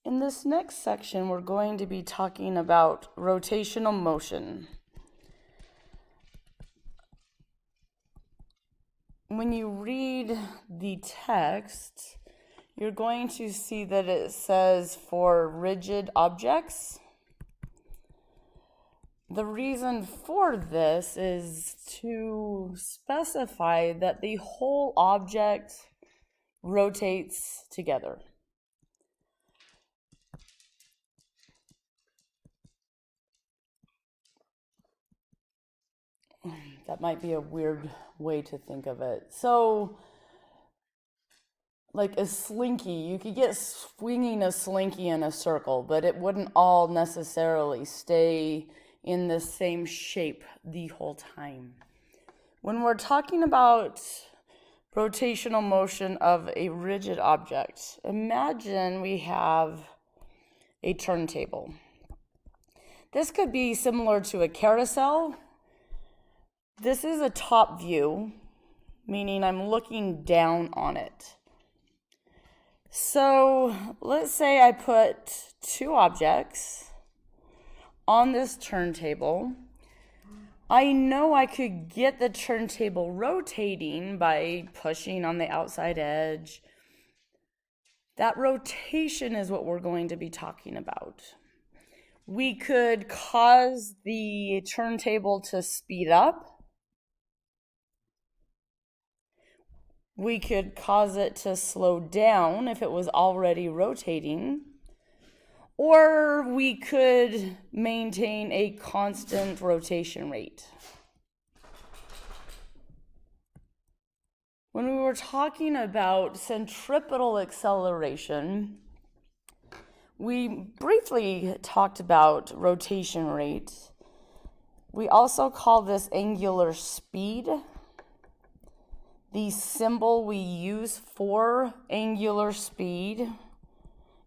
In this next section, we're going to be talking about rotational motion. When you read the text, you're going to see that it says for rigid objects. The reason for this is to specify that the whole object rotates together. That might be a weird way to think of it. So, like a slinky, you could get swinging a slinky in a circle, but it wouldn't all necessarily stay in the same shape the whole time. When we're talking about rotational motion of a rigid object, imagine we have a turntable. This could be similar to a carousel. This is a top view, meaning I'm looking down on it. So let's say I put two objects on this turntable. I know I could get the turntable rotating by pushing on the outside edge. That rotation is what we're going to be talking about. We could cause the turntable to speed up. We could cause it to slow down if it was already rotating, or we could maintain a constant rotation rate. When we were talking about centripetal acceleration, we briefly talked about rotation rate. We also call this angular speed. The symbol we use for angular speed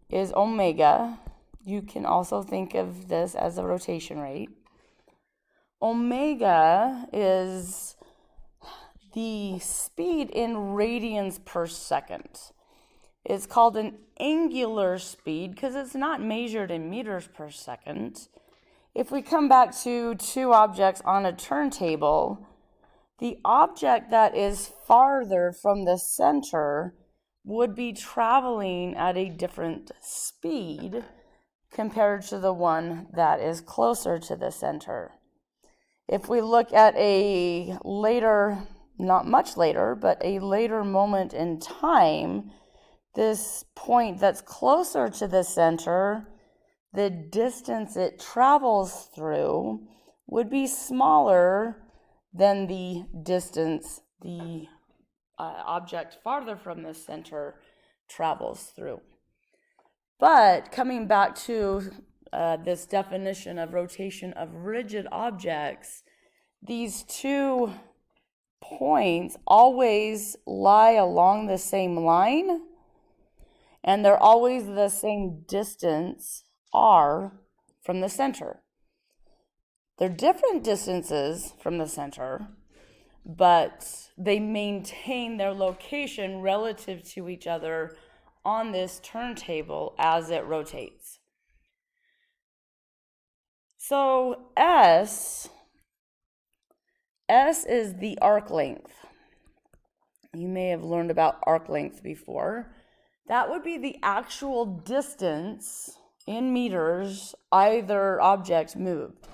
is omega. You can also think of this as a rotation rate. Omega is the speed in radians per second. It's called an angular speed because it's not measured in meters per second. If we come back to two objects on a turntable, the object that is farther from the center would be traveling at a different speed compared to the one that is closer to the center. If we look at a later, not much later, but a later moment in time, this point that's closer to the center, the distance it travels through would be smaller than the distance the object farther from the center travels through. But coming back to this definition of rotation of rigid objects, these 2 points always lie along the same line, and they're always the same distance, r, from the center. They're different distances from the center, but they maintain their location relative to each other on this turntable as it rotates. So S is the arc length. You may have learned about arc length before. That would be the actual distance in meters either object moved.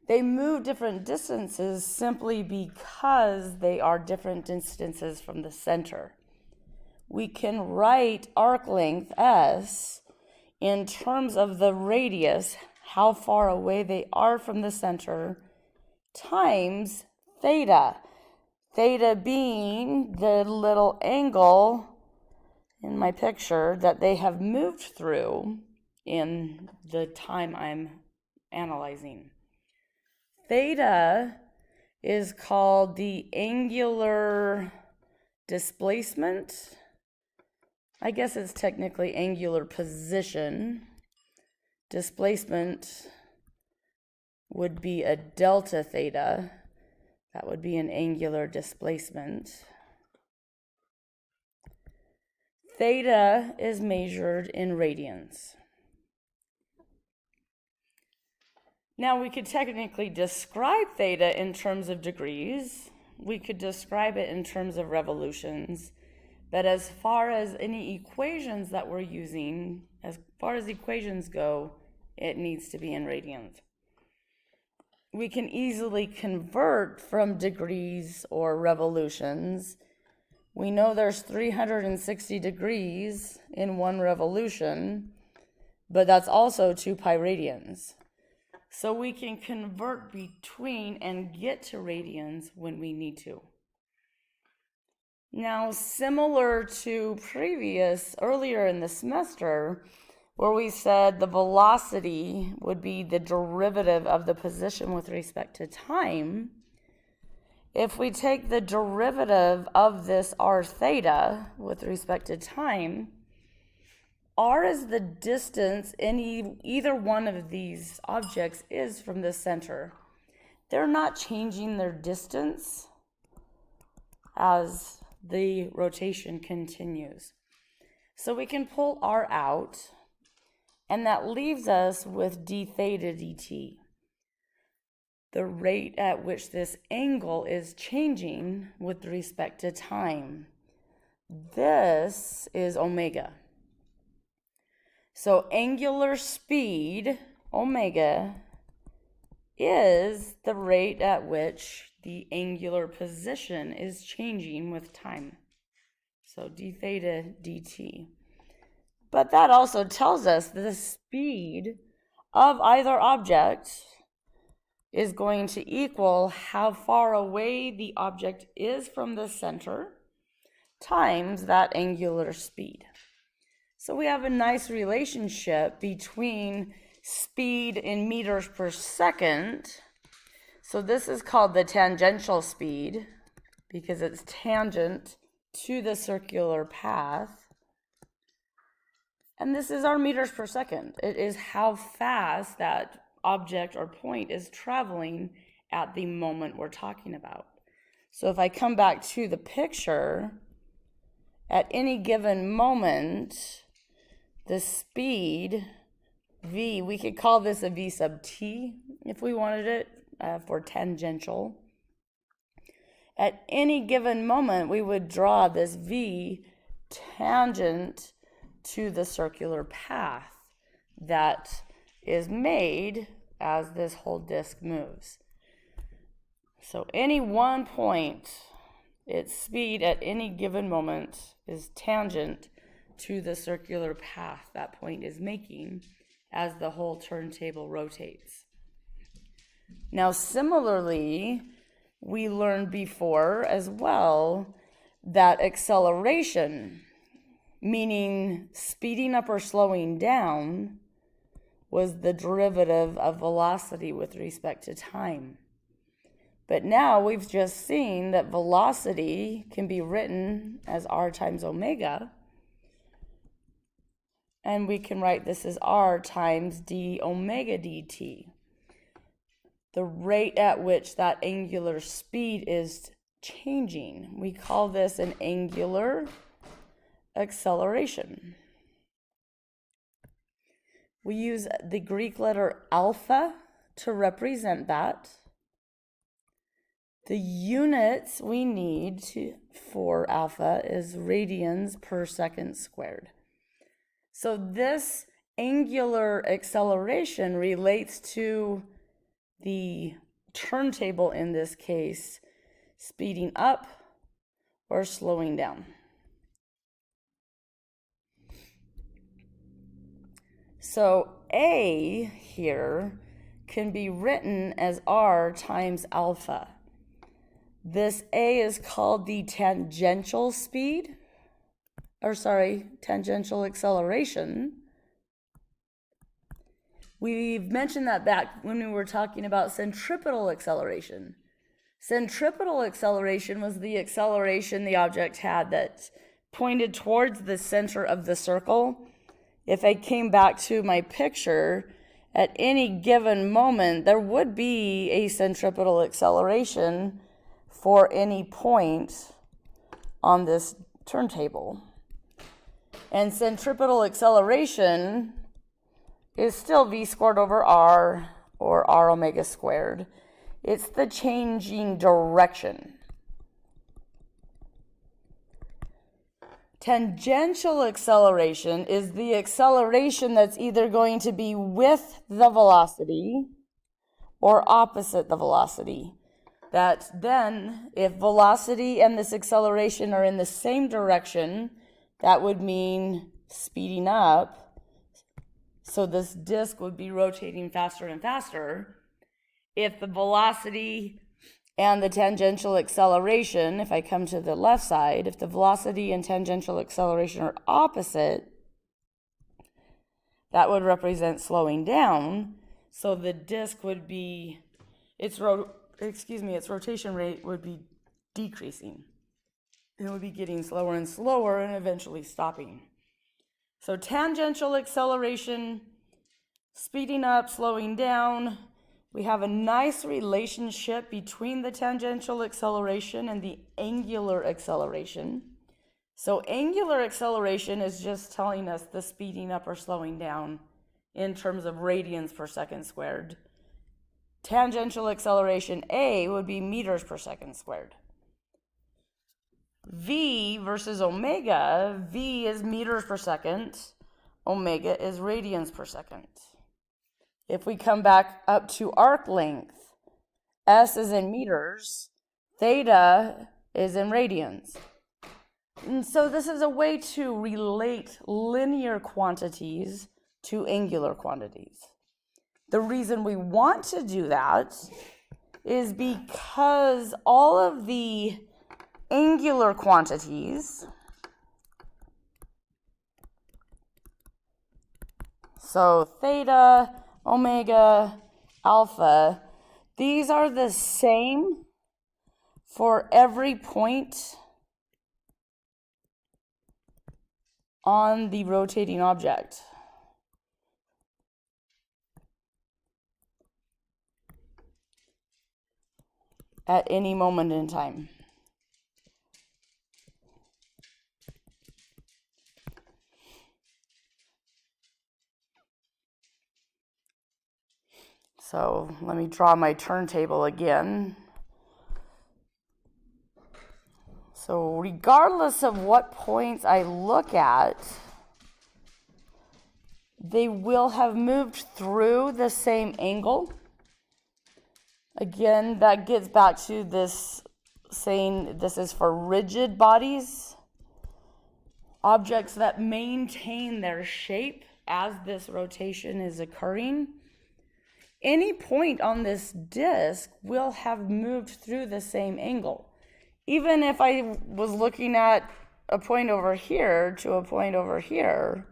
They move different distances simply because they are different distances from the center. We can write arc length S in terms of the radius, how far away they are from the center, times theta. Theta being the little angle in my picture that they have moved through in the time I'm analyzing. Theta is called the angular displacement. I guess it's technically angular position. Displacement would be a delta theta. That would be an angular displacement. Theta is measured in radians. Now we could technically describe theta in terms of degrees. We could describe it in terms of revolutions. But as far as any equations that we're using, as far as equations go, it needs to be in radians. We can easily convert from degrees or revolutions. We know there's 360 degrees in one revolution, but that's also 2 pi radians. So we can convert between and get to radians when we need to. Now, similar to earlier in the semester, where we said the velocity would be the derivative of the position with respect to time, if we take the derivative of this r theta with respect to time, r is the distance either one of these objects is from the center. They're not changing their distance as the rotation continues. So we can pull r out, and that leaves us with d theta dt, the rate at which this angle is changing with respect to time. This is omega. So angular speed, omega, is the rate at which the angular position is changing with time. So d theta dt. But that also tells us that the speed of either object is going to equal how far away the object is from the center times that angular speed. So we have a nice relationship between speed in meters per second. So this is called the tangential speed because it's tangent to the circular path. And this is our meters per second. It is how fast that object or point is traveling at the moment we're talking about. So if I come back to the picture, at any given moment, the speed, v, we could call this a v sub t if we wanted it for tangential. At any given moment, we would draw this v tangent to the circular path that is made as this whole disk moves. So any one point, its speed at any given moment is tangent to the circular path that point is making as the whole turntable rotates. Now similarly, we learned before as well that acceleration, meaning speeding up or slowing down, was the derivative of velocity with respect to time. But now we've just seen that velocity can be written as r times omega, and we can write this as r times d omega dt, the rate at which that angular speed is changing. We call this an angular acceleration. We use the Greek letter alpha to represent that. The units we need for alpha is radians per second squared. So this angular acceleration relates to the turntable, in this case, speeding up or slowing down. So A here can be written as r times alpha. This A is called the tangential acceleration. We've mentioned that back when we were talking about centripetal acceleration. Centripetal acceleration was the acceleration the object had that pointed towards the center of the circle. If I came back to my picture, at any given moment, there would be a centripetal acceleration for any point on this turntable. And centripetal acceleration is still v squared over r or r omega squared. It's the changing direction. Tangential acceleration is the acceleration that's either going to be with the velocity or opposite the velocity. That then, if velocity and this acceleration are in the same direction, that would mean speeding up. So this disk would be rotating faster and faster. If the velocity and the tangential acceleration, if I come to the left side, if the velocity and tangential acceleration are opposite, that would represent slowing down. So the disk would be, its rotation rate would be decreasing. It would be getting slower and slower and eventually stopping. So tangential acceleration, speeding up, slowing down. We have a nice relationship between the tangential acceleration and the angular acceleration. So angular acceleration is just telling us the speeding up or slowing down in terms of radians per second squared. Tangential acceleration A would be meters per second squared. V versus omega, V is meters per second, omega is radians per second. If we come back up to arc length, S is in meters, theta is in radians. And so this is a way to relate linear quantities to angular quantities. The reason we want to do that is because all of the angular quantities, so theta, omega, alpha, these are the same for every point on the rotating object. At any moment in time. So let me draw my turntable again. So regardless of what points I look at, they will have moved through the same angle. Again, that gets back to this saying this is for rigid bodies, objects that maintain their shape as this rotation is occurring. Any point on this disk will have moved through the same angle. Even if I was looking at a point over here to a point over here,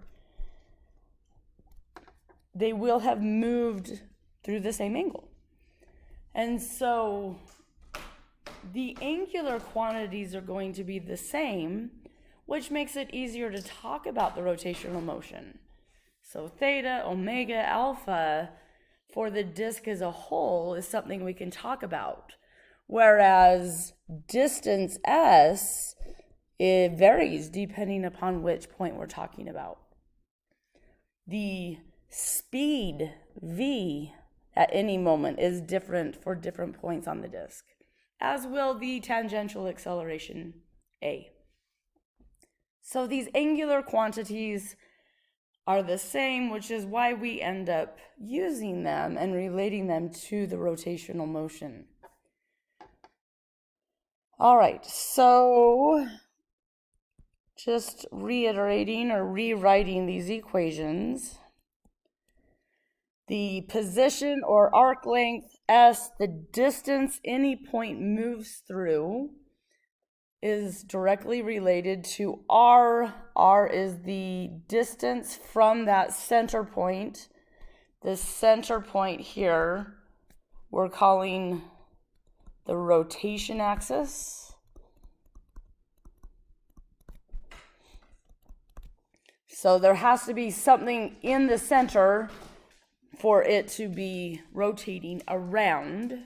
they will have moved through the same angle. And so the angular quantities are going to be the same, which makes it easier to talk about the rotational motion. So theta, omega, alpha for the disk as a whole is something we can talk about. Whereas distance S, it varies depending upon which point we're talking about. The speed V at any moment is different for different points on the disk, as will the tangential acceleration A. So these angular quantities are the same, which is why we end up using them and relating them to the rotational motion. All right, so just reiterating or rewriting these equations. The position or arc length S, the distance any point moves through, is directly related to R. R is the distance from that center point. This center point here, we're calling the rotation axis. So there has to be something in the center for it to be rotating around.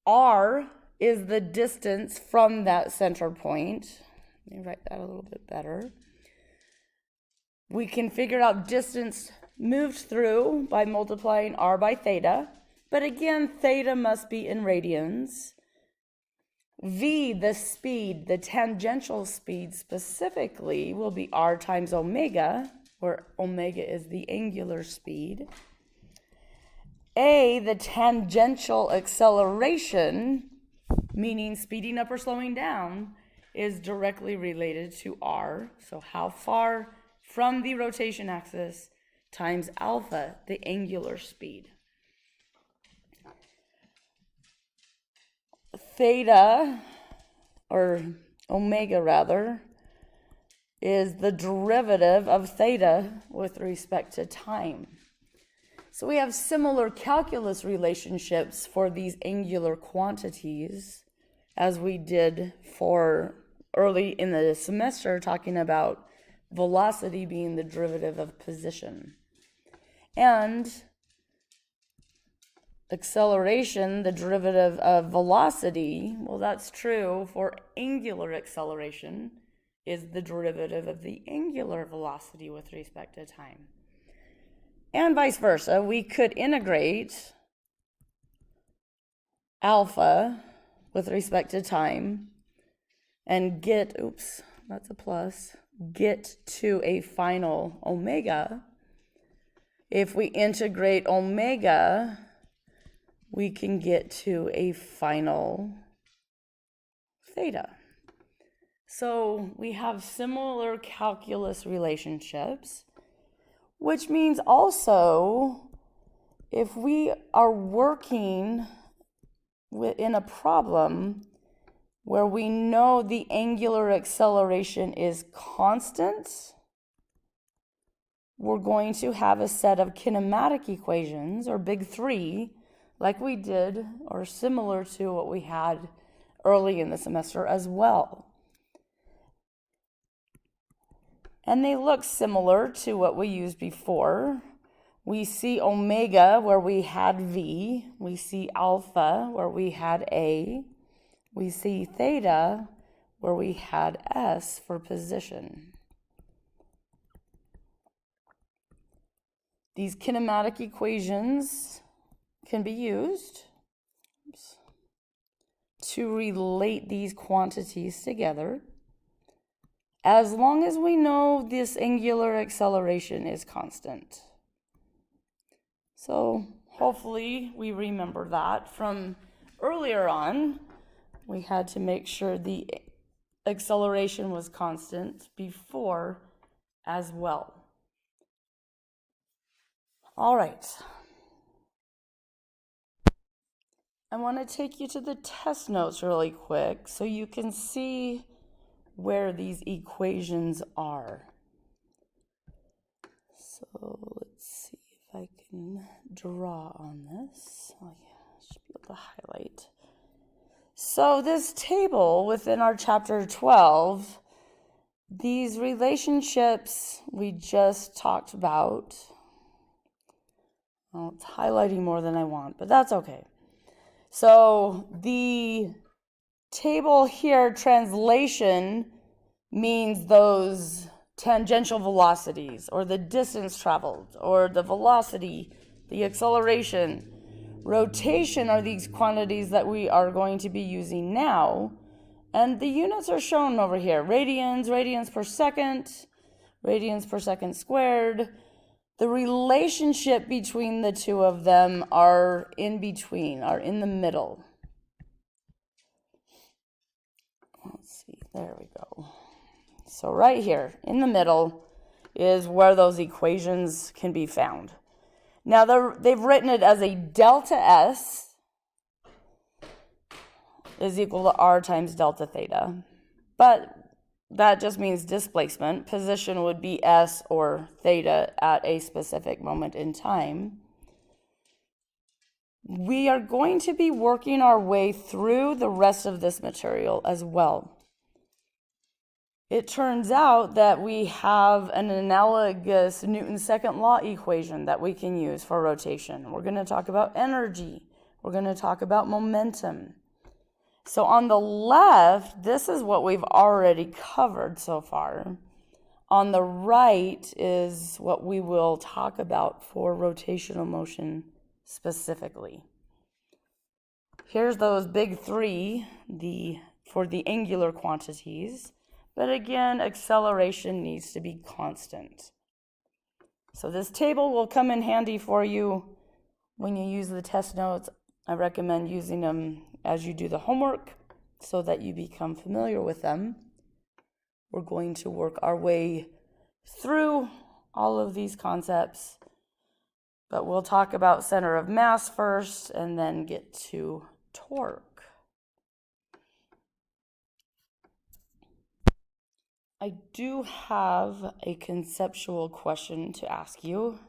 R is the distance from that center point. Let me write that a little bit better. We can figure out distance moved through by multiplying r by theta. But again, theta must be in radians. V, the speed, the tangential speed specifically, will be r times omega, where omega is the angular speed. A, the tangential acceleration, meaning speeding up or slowing down, is directly related to r. So how far from the rotation axis times alpha, the angular speed. Theta, or omega rather, is the derivative of theta with respect to time. So we have similar calculus relationships for these angular quantities as we did for early in the semester, talking about velocity being the derivative of position. And acceleration, the derivative of velocity, well, that's true for angular acceleration, is the derivative of the angular velocity with respect to time. And vice versa, we could integrate alpha with respect to time and get, oops, that's a plus, get to a final omega. If we integrate omega, we can get to a final theta. So we have similar calculus relationships, which means also if we are working in a problem where we know the angular acceleration is constant, we're going to have a set of kinematic equations, or big three, like we did, or similar to what we had early in the semester as well. And they look similar to what we used before. We see omega where we had V. We see alpha where we had A. We see theta where we had S for position. These kinematic equations can be used to relate these quantities together, as long as we know this angular acceleration is constant. So hopefully we remember that from earlier on. We had to make sure the acceleration was constant before as well. All right. I want to take you to the test notes really quick so you can see where these equations are. So let's see if I can draw on this. Oh yeah, I should be able to highlight. So this table within our chapter 12, these relationships we just talked about. Well, it's highlighting more than I want, but that's okay. So the table here, translation, means those tangential velocities, or the distance traveled, or the velocity, the acceleration. Rotation are these quantities that we are going to be using now, and the units are shown over here: radians, radians per second squared. The relationship between the two of them are in between, are in the middle. Let's see, there we go. So right here in the middle is where those equations can be found. Now they've written it as a delta S is equal to r times delta theta, but that just means displacement. Position would be S or theta at a specific moment in time. We are going to be working our way through the rest of this material as well. It turns out that we have an analogous Newton's second law equation that we can use for rotation. We're going to talk about energy. We're going to talk about momentum. So on the left, this is what we've already covered so far. On the right is what we will talk about for rotational motion specifically. Here's those big three for the angular quantities, but again, acceleration needs to be constant. So this table will come in handy for you when you use the test notes. I recommend using them as you do the homework so that you become familiar with them. We're going to work our way through all of these concepts, but we'll talk about center of mass first and then get to torque. I do have a conceptual question to ask you.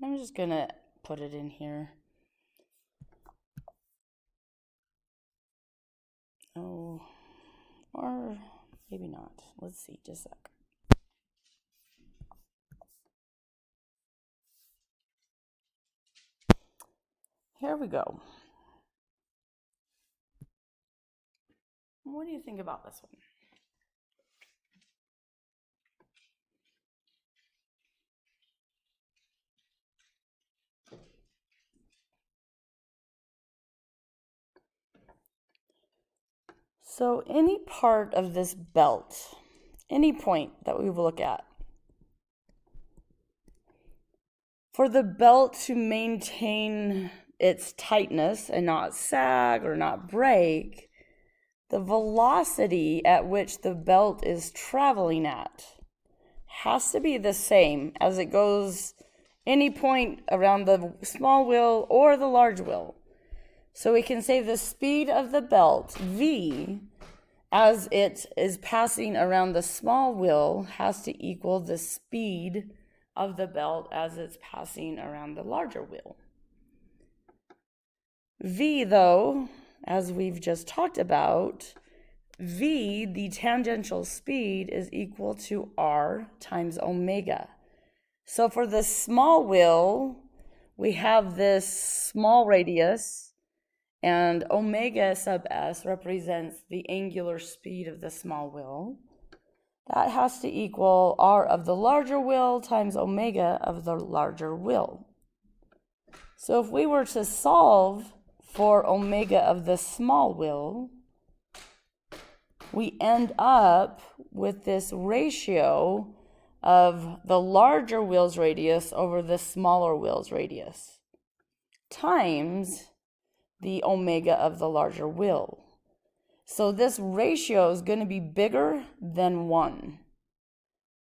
I'm just going to put it in here. Oh, or maybe not. Let's see, just a sec. Here we go. What do you think about this one? So any part of this belt, any point that we will look at, for the belt to maintain its tightness and not sag or not break, the velocity at which the belt is traveling at has to be the same as it goes any point around the small wheel or the large wheel. So we can say the speed of the belt, V, as it is passing around the small wheel has to equal the speed of the belt as it's passing around the larger wheel. V, though, as we've just talked about, V, the tangential speed, is equal to R times omega. So for the small wheel, we have this small radius, and omega sub s represents the angular speed of the small wheel. That has to equal R of the larger wheel times omega of the larger wheel. So if we were to solve for omega of the small wheel, we end up with this ratio of the larger wheel's radius over the smaller wheel's radius times the omega of the larger wheel. So this ratio is going to be bigger than 1,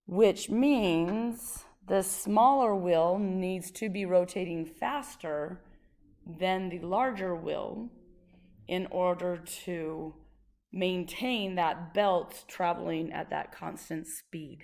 which means the smaller wheel needs to be rotating faster than the larger wheel in order to maintain that belt traveling at that constant speed.